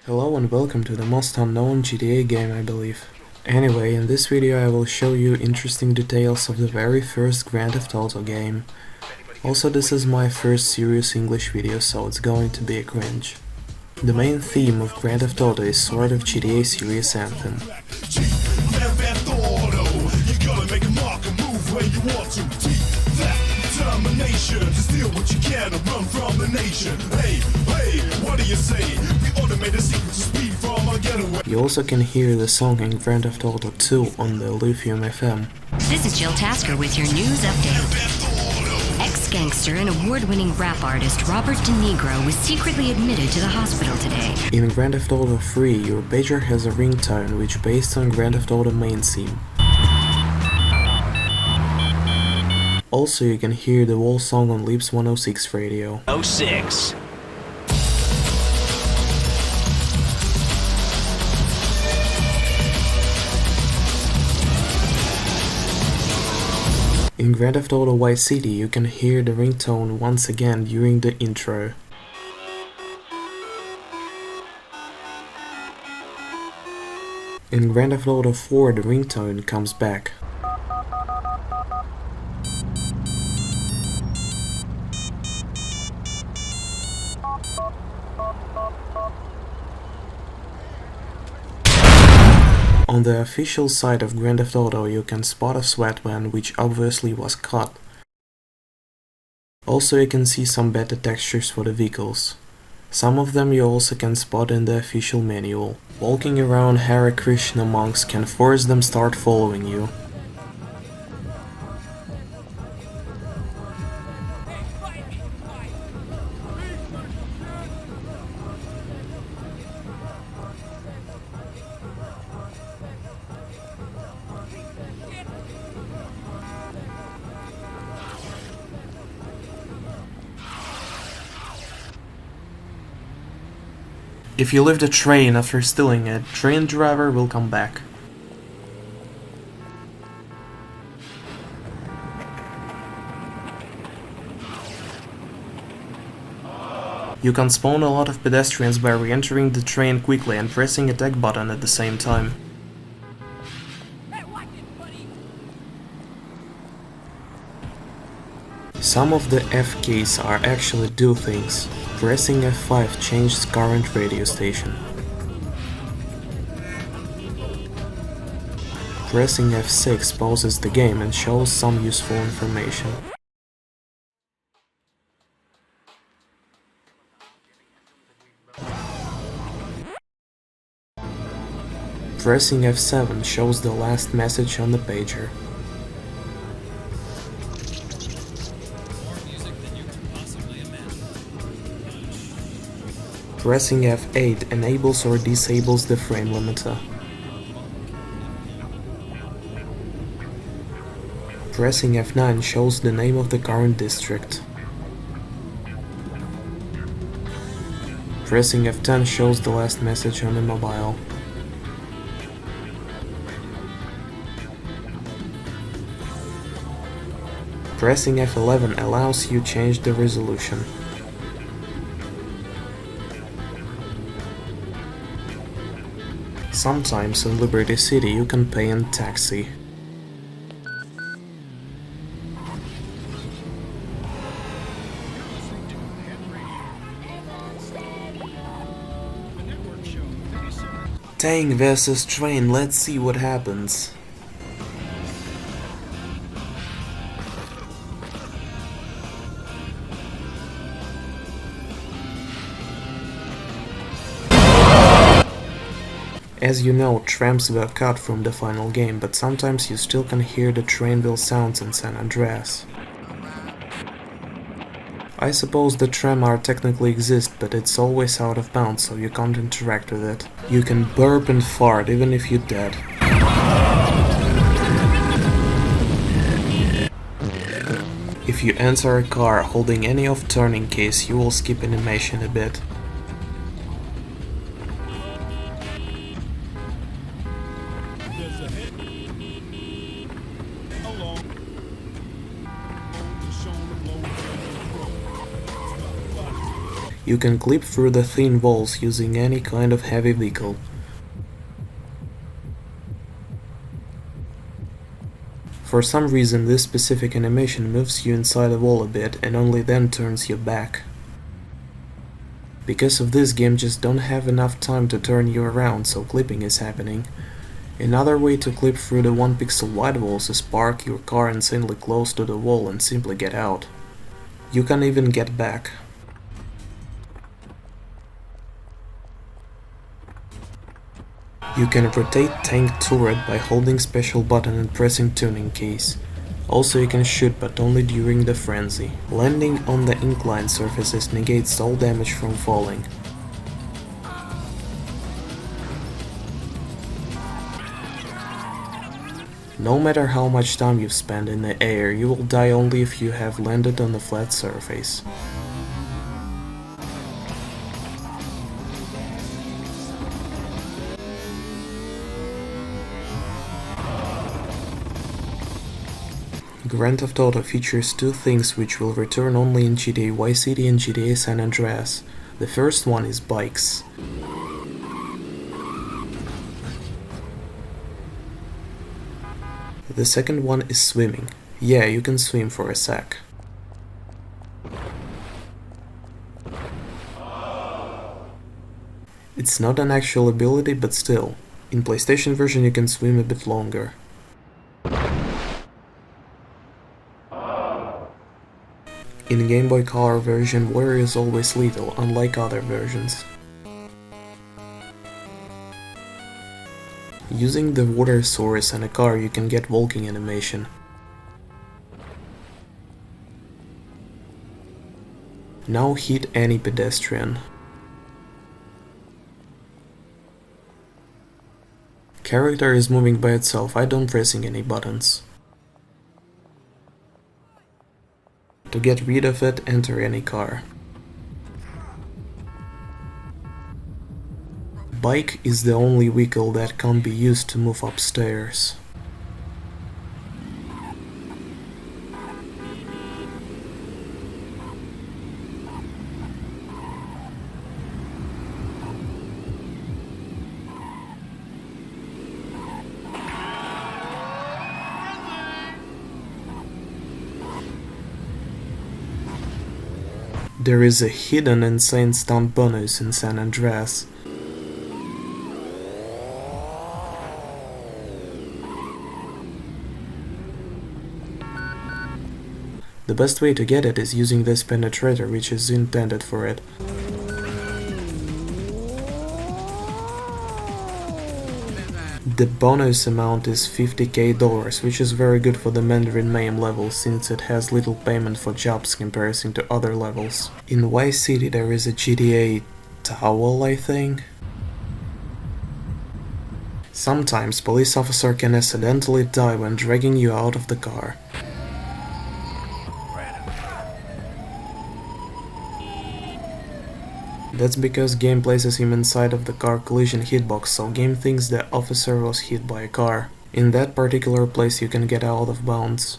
Hello and welcome to the most unknown GTA game, I believe. Anyway, in this video I will show you interesting details of the very first Grand Theft Auto game. Also, this is my first serious English video, so it's going to be a cringe. The main theme of Grand Theft Auto is sort of GTA series anthem. To steal what you can and run from the nation. Hey, what do you say? We automated secret to speed from our getaway. You also can hear the song in Grand Theft Auto 2 on the Lithium FM. This is Jill Tasker with your news update. Ex-gangster and award-winning rap artist Robert De Niro was secretly admitted to the hospital today. In Grand Theft Auto 3, your pager has a ringtone which based on Grand Theft Auto main theme. Also, you can hear the whole song on Leaps 106 radio. 06. In Grand Theft Auto Vice City, you can hear the ringtone once again during the intro. In Grand Theft Auto 4, the ringtone comes back. On the official site of Grand Theft Auto, you can spot a sweat van which obviously was cut. Also, you can see some better textures for the vehicles. Some of them you also can spot in the official manual. Walking around Hare Krishna monks can force them start following you. If you leave the train after stealing it, train driver will come back. You can spawn a lot of pedestrians by re-entering the train quickly and pressing attack button at the same time. Some of the F keys are actually do things. Pressing F5 changes current radio station. Pressing F6 pauses the game and shows some useful information. Pressing F7 shows the last message on the pager. Pressing F8 enables or disables the frame limiter. Pressing F9 shows the name of the current district. Pressing F10 shows the last message on the mobile. Pressing F11 allows you change the resolution. Sometimes in Liberty City you can pay in taxi. Tank versus train, let's see what happens. As you know, trams were cut from the final game, but sometimes you still can hear the train wheel sounds in San Andreas. I suppose the tram art technically exists, but it's always out of bounds, so you can't interact with it. You can burp and fart even if you're dead. If you enter a car holding any of turning keys, you will skip animation a bit. You can clip through the thin walls using any kind of heavy vehicle. For some reason this specific animation moves you inside a wall a bit and only then turns you back. Because of this, game just don't have enough time to turn you around, so clipping is happening. Another way to clip through the 1 pixel wide walls is park your car insanely close to the wall and simply get out. You can even get back. You can rotate tank turret by holding special button and pressing tuning keys. Also you can shoot, but only during the frenzy. Landing on the inclined surfaces negates all damage from falling. No matter how much time you've spent in the air, you will die only if you have landed on a flat surface. Grand Theft Auto features two things which will return only in GTA Vice City and GTA San Andreas. The first one is bikes. The second one is swimming. Yeah, you can swim for a sec. It's not an actual ability, but still. In PlayStation version you can swim a bit longer. In Game Boy Color version, water is always lethal, unlike other versions. Using the water source and a car you can get walking animation. Now hit any pedestrian. Character is moving by itself, I don't pressing any buttons. To get rid of it, enter any car. Bike is the only vehicle that can't be used to move upstairs. There is a hidden insane stunt bonus in San Andreas. The best way to get it is using this Penetrator, which is intended for it. The bonus amount is $50k, which is very good for the Mandarin Mayhem level since it has little payment for jobs comparison to other levels. In Vice City there is a GTA towel, I think. Sometimes police officer can accidentally die when dragging you out of the car. That's because game places him inside of the car collision hitbox, so game thinks the officer was hit by a car. In that particular place you can get out of bounds.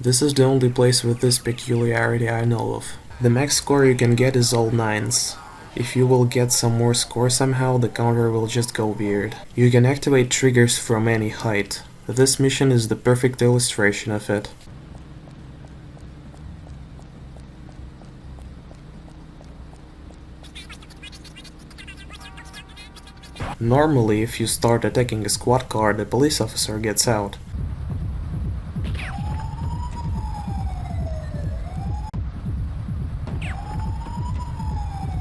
This is the only place with this peculiarity I know of. The max score you can get is all 9s. If you will get some more score somehow, the counter will just go weird. You can activate triggers from any height. This mission is the perfect illustration of it. Normally, if you start attacking a squad car, the police officer gets out.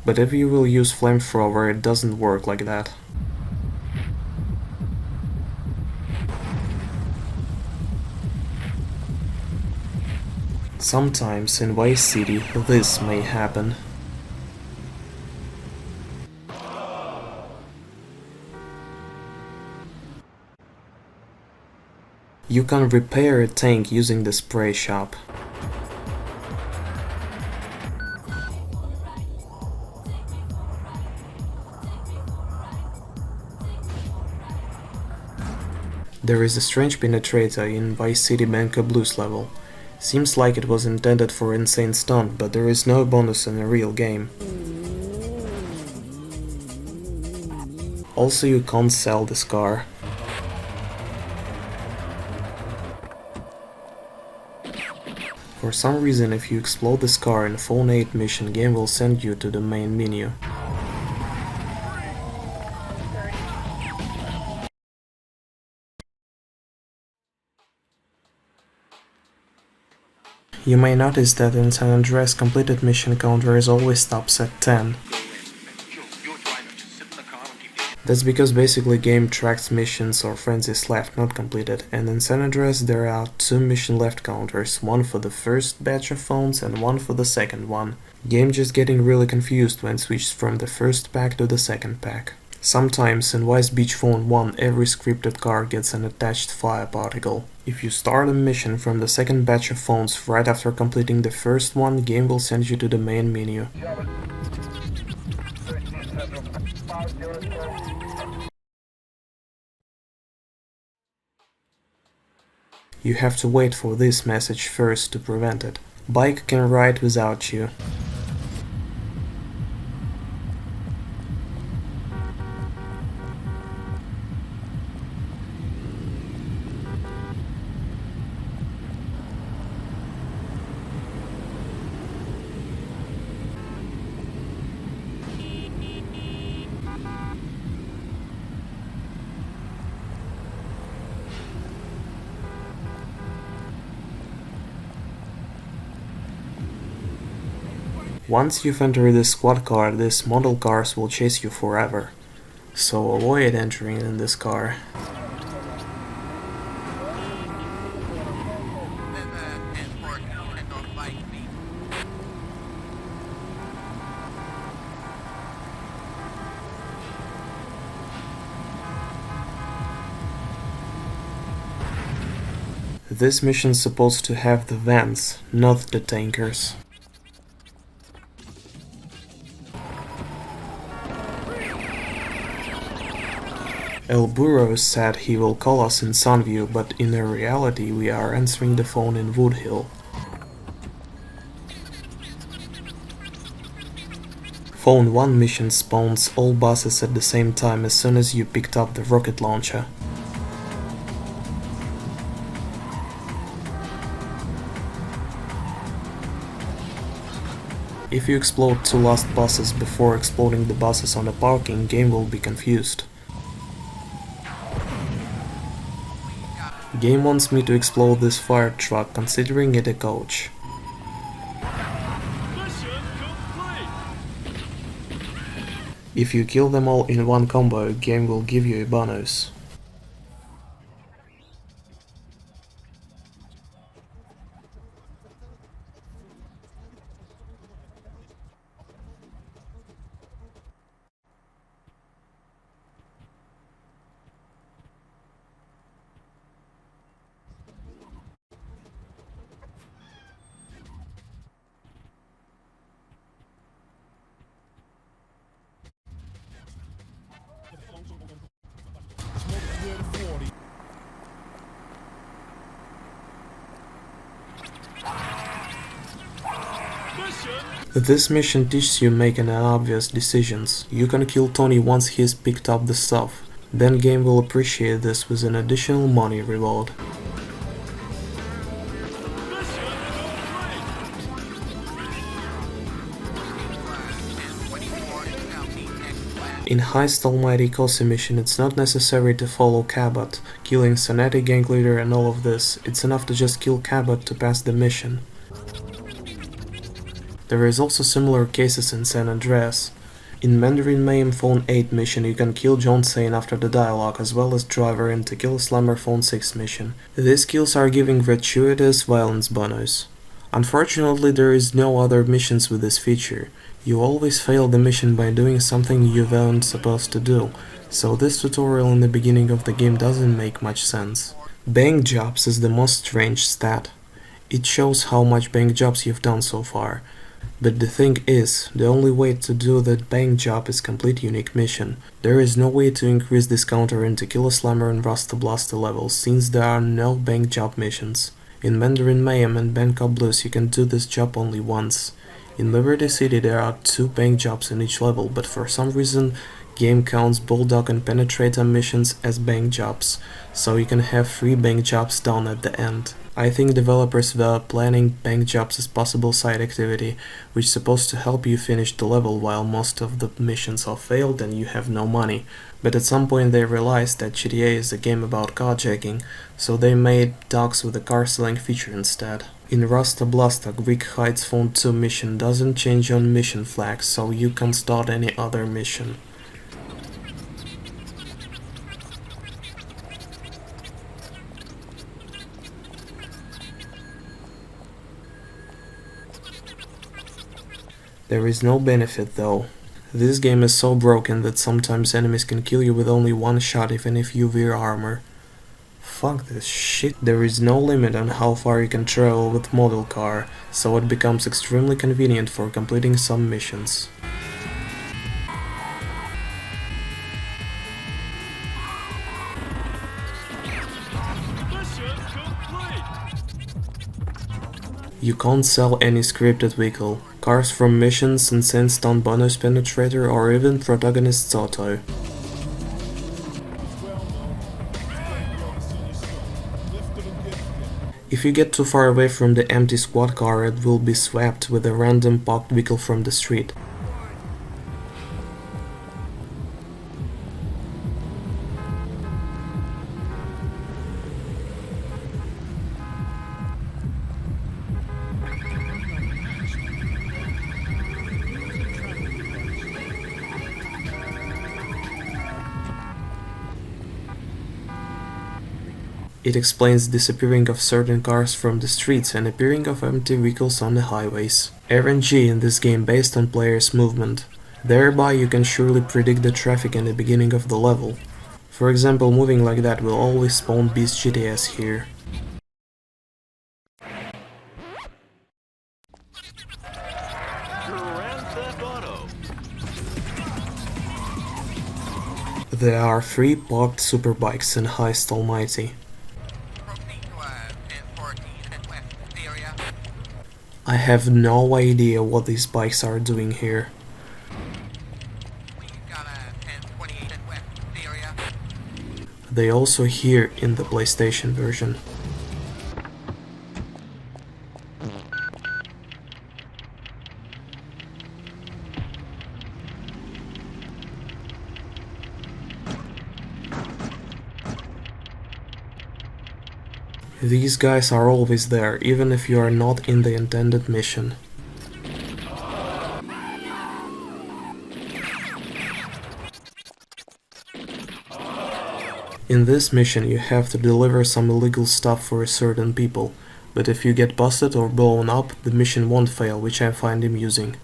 But if you will use flamethrower, it doesn't work like that. Sometimes in Vice City, this may happen. You can repair a tank using the spray shop. There is a strange Penetrator in Vice City Banker Blues level. Seems like it was intended for insane stunt, but there is no bonus in a real game. Also, you can't sell this car. For some reason, if you explode this car in Phone 8 mission, game will send you to the main menu. You may notice that in San Andreas completed mission counter is always stops at 10. That's because basically game tracks missions or frenzies left not completed, and in San Andreas there are 2 mission left counters, one for the first batch of phones and one for the second one. Game just getting really confused when switched from the first pack to the second pack. Sometimes in Vice Beach Phone 1 every scripted car gets an attached fire particle. If you start a mission from the second batch of phones right after completing the first one, game will send you to the main menu. You have to wait for this message first to prevent it. Bike can ride without you. Once you've entered this squad car, these model cars will chase you forever. So avoid entering in this car. This mission's supposed to have the vans, not the tankers. El Burro said he will call us in Sunview, but in reality we are answering the phone in Woodhill. Phone 1 mission spawns all buses at the same time as soon as you picked up the rocket launcher. If you explode 2 last buses before exploding the buses on the parking, game will be confused. Game wants me to explode this fire truck, considering it a coach. If you kill them all in one combo, game will give you a bonus. This mission teaches you making unobvious decisions. You can kill Tony once he's picked up the stuff. Then game will appreciate this with an additional money reward. In Heist Almighty Cosi mission, it's not necessary to follow Cabot, killing Sonetti gang leader and all of this. It's enough to just kill Cabot to pass the mission. There is also similar cases in San Andreas. In Mandarin Mayhem Phone 8 mission you can kill John Sane after the dialogue, as well as Driver in Tequila Slammer Phone 6 mission. These kills are giving gratuitous violence bonus. Unfortunately there is no other missions with this feature. You always fail the mission by doing something you weren't supposed to do, so this tutorial in the beginning of the game doesn't make much sense. Bank jobs is the most strange stat. It shows how much bank jobs you've done so far. But the thing is, the only way to do that bank job is complete unique mission. There is no way to increase this counter into Killer Slammer and Rasta Blaster levels, since there are no bank job missions. In Mandarin Mayhem and Bangkok Blues you can do this job only once. In Liberty City there are 2 bank jobs in each level, but for some reason game counts Bulldog and Penetrator missions as bank jobs, so you can have 3 bank jobs done at the end. I think developers were planning bank jobs as possible side activity, which is supposed to help you finish the level while most of the missions are failed and you have no money. But at some point they realized that GTA is a game about carjacking, so they made dogs with a car selling feature instead. In Rasta Blaster, Greek Heights Phone 2 mission doesn't change onMission flag, so you can start any other mission. There is no benefit though. This game is so broken that sometimes enemies can kill you with only 1 shot even if you wear armor. Fuck this shit. There is no limit on how far you can travel with model car, so it becomes extremely convenient for completing some missions. You can't sell any scripted vehicle, cars from missions, insane stunt bonus Penetrator, or even protagonist's auto. If you get too far away from the empty squad car, it will be swapped with a random parked vehicle from the street. It explains disappearing of certain cars from the streets and appearing of empty vehicles on the highways. RNG in this game based on players' movement. Thereby you can surely predict the traffic in the beginning of the level. For example, moving like that will always spawn Beast GTS here. There are 3 parked Superbikes in Heist Almighty. I have no idea what these bikes are doing here. They also here in the PlayStation version. These guys are always there, even if you are not in the intended mission. In this mission you have to deliver some illegal stuff for certain people, but if you get busted or blown up, the mission won't fail, which I find amusing.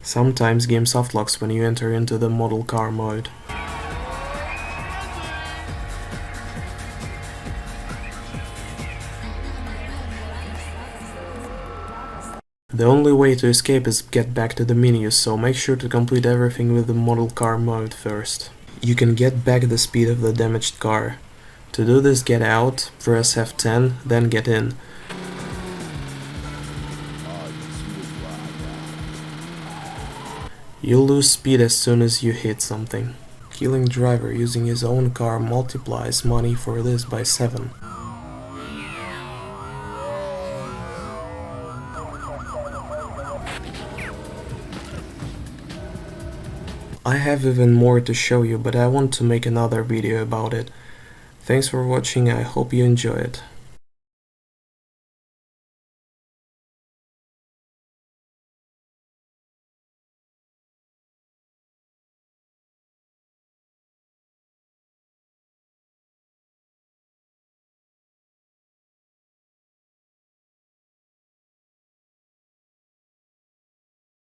Sometimes game softlocks when you enter into the model car mode. The only way to escape is get back to the menu, so make sure to complete everything with the model car mode first. You can get back the speed of the damaged car. To do this, get out, press F10, then get in. You'll lose speed as soon as you hit something. Killing driver using his own car multiplies money for this by 7. I have even more to show you, but I want to make another video about it. Thanks for watching, I hope you enjoy it.